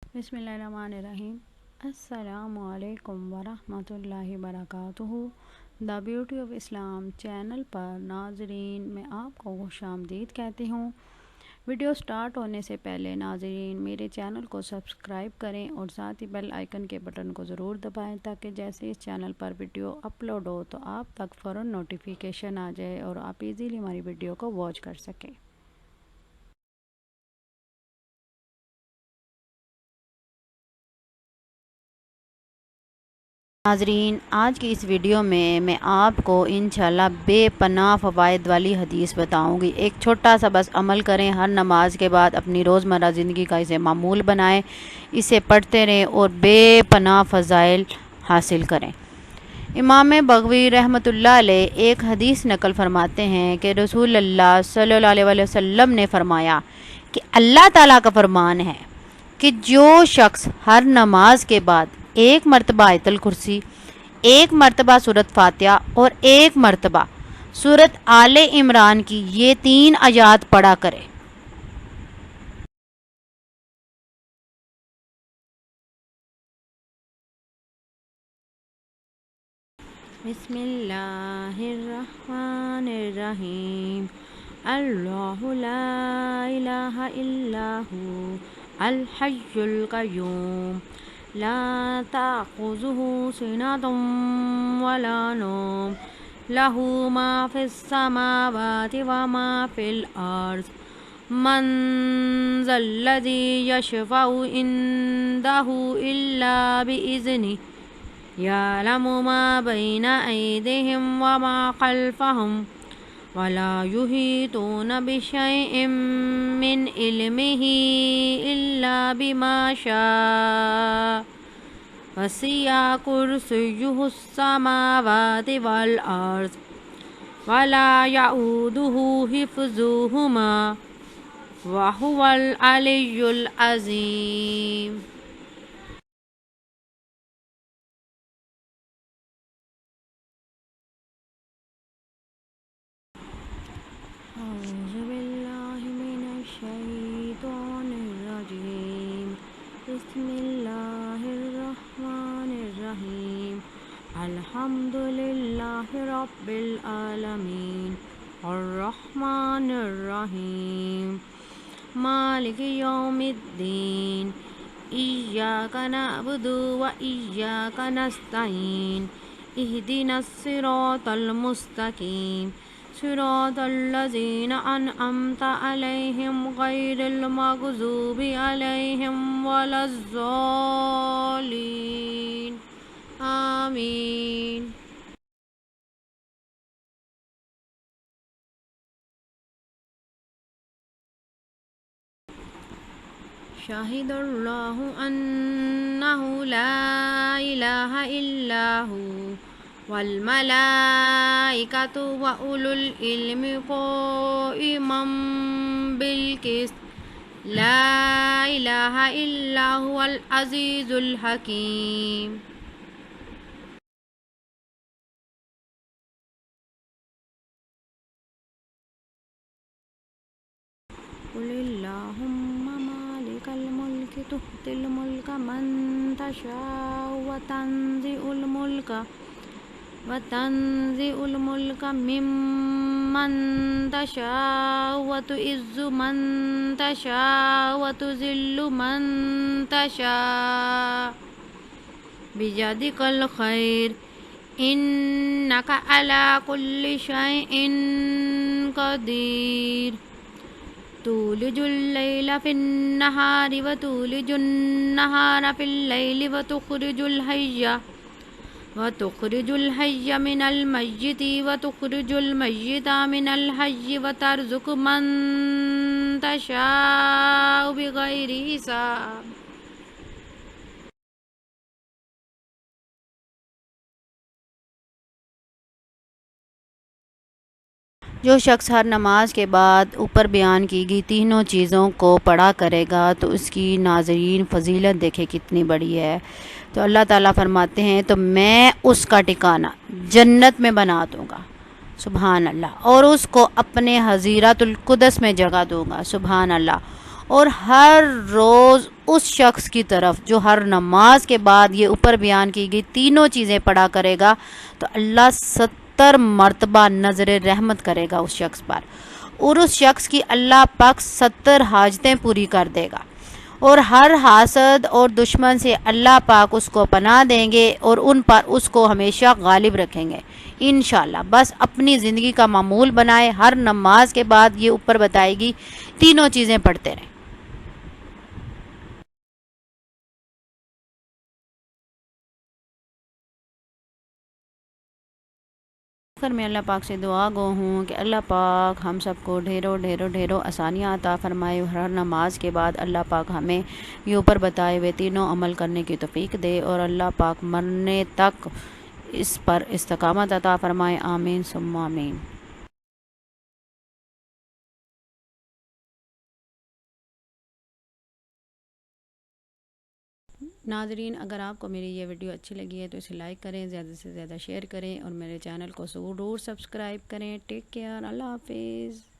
बिस्मिल्लाहिर्रहमानिर्रहीम। अस्सलामुअलैकुम वरहमतुल्लाहि वबरकातुहू। The beauty of Islam channel पर नाजरीन मैं आपको खुशामदीद कहती हूँ। वीडियो स्टार्ट होने से पहले नाजरीन मेरे चैनल को सब्सक्राइब करें और साथ ही बेल आइकन के बटन को ज़रूर दबाएं ताकि जैसे इस चैनल पर वीडियो अपलोड हो तो आप तक फ़ौरन नोटिफिकेशन आ जाए और आप इजीली हमारी वीडियो को वॉच कर सकें। नाजरीन आज की इस वीडियो में मैं आपको इंशाल्लाह बेपनाह फ़वाइद वाली हदीस बताऊंगी। एक छोटा सा बस अमल करें, हर नमाज के बाद अपनी रोज़मर्रा ज़िंदगी का इसे मामूल बनाएं, इसे पढ़ते रहें और बेपनाह फ़ज़ाइल हासिल करें। इमाम बगवी रहमतुल्लाह अलैह एक हदीस नकल फरमाते हैं कि रसूल अल्लाह सल्लल्लाहु अलैहि वसल्लम ने फरमाया कि अल्लाह ताला का फरमान है कि जो शख्स हर नमाज के बाद एक मरतबा आयतल कुर्सी, एक मरतबा सूरत फातिहा और एक मरतबा सूरत आले इमरान की ये 3 आयात पढ़ा करे, बिस्मिल्लाहिर्रहमानिर्रहीम। अल्लाहु ला इलाहा इल्लहु अल हय्युल कय्यूम ला ताखुजुहु सिनतुम वला नौम लहू मा फिस समावाति व मा फिल अर्ज़ मन ज़ल्लज़ी यशफ़उ इंदहु इल्ला बिइज़्निही यअलमु मा बैना ऐदिहिम व मा खल्फ़हुम वला युहीतून बिशैइन मिन इल्मिही इल्ला बिमा शाअ वसिअ कुर्सियुहुस समावाति वल अर्ज़ वला यऊदुहु हिफ्ज़ुहुमा व हुवल अलियुल अज़ीम। औज़ु बिल्लाहि मिनश शैतानिर रजीम। बिस्मिल्लाहिर रहमानिर रहीम। अल्हम्दुलिल्लाहि रब्बिल आलमीन अर्रहमानिर रहीम मालिकि यौमिद्दीन इय्याका नअबुदु व इय्याका नस्तईन इहदिनस सिरातल मुस्तकीम सिरातल लज़ीना अनअमता अलैहिम गैरिल मग़ज़ूबि अलैहिम वलज़्ज़ालिन। आमीन। शाहिदल्लाहु अन्नहु ला इलाहा इल्लहु वल मलाइकतु व उलुल इल्मि क़ाइमम बिल क़िस्त ला इलाहा इल्ला हुवल अज़ीज़ुल हकीम। कुलिल्लाहुम्मा मालिकल मुल्कि तु'तिल मुल्का मन तशाअ व तंज़िउल मुल्का मिम्मन तशाअ व तुइज़्ज़ु मन तशाअ व तुज़िल्लु मन तशाअ बियदिकल खैर इन्नका अला कुल्लि शैइन क़दीर। तूलिजुल लैला फिन्नहारि व तूलिजुन नहारा फिल्लैलि व तुखरिजुल हय्य मिनल मय्यिति व तुखरिजुल मय्यिता मिनल हय्यि व तर्ज़ुक़ु मन तशाअ बिग़ैरि हिसाब। जो शख्स हर नमाज के बाद ऊपर बयान की गई तीनों चीज़ों को पढ़ा करेगा तो उसकी नाज़रीन फ़जीलत देखे कितनी बड़ी है। तो अल्लाह ताला फरमाते हैं तो मैं उसका ठिकाना जन्नत में बना दूँगा, सुभान अल्लाह, और उसको अपने हज़ीरतुल कुदस में जगह दूँगा, सुभान अल्लाह, और हर रोज़ उस शख्स की तरफ जो हर नमाज के बाद ये ऊपर बयान की गई तीनों चीज़ें पढ़ा करेगा, तो अल्लाह 70 मरतबा नज़र रहमत करेगा उस शख्स पर, और उस शख्स की अल्लाह पाक 70 हाजतें पूरी कर देगा, और हर हासद और दुश्मन से अल्लाह पाक उसको पनाह देंगे और उन पर उसको हमेशा गालिब रखेंगे इंशाल्लाह। बस अपनी ज़िंदगी का मामूल बनाए, हर नमाज के बाद ये ऊपर बताएगी तीनों चीज़ें पढ़ते रहें। फिर मैं अल्लाह पाक से दुआ गो हूँ कि अल्लाह पाक हम सबको ढेरों ढेरों ढेरों आसानियाँ अता फरमाए। हर नमाज के बाद अल्लाह पाक हमें ये ऊपर बताए हुए तीनों अमल करने की तौफीक दे, और अल्लाह पाक मरने तक इस पर इस्तकामत अता फरमाए। आमीन सुम्मा आमीन। नाजरीन, अगर आपको मेरी ये वीडियो अच्छी लगी है तो इसे लाइक करें, ज़्यादा से ज़्यादा शेयर करें, और मेरे चैनल को ज़रूर सब्सक्राइब करें। टेक केयर, अल्लाह हाफिज़।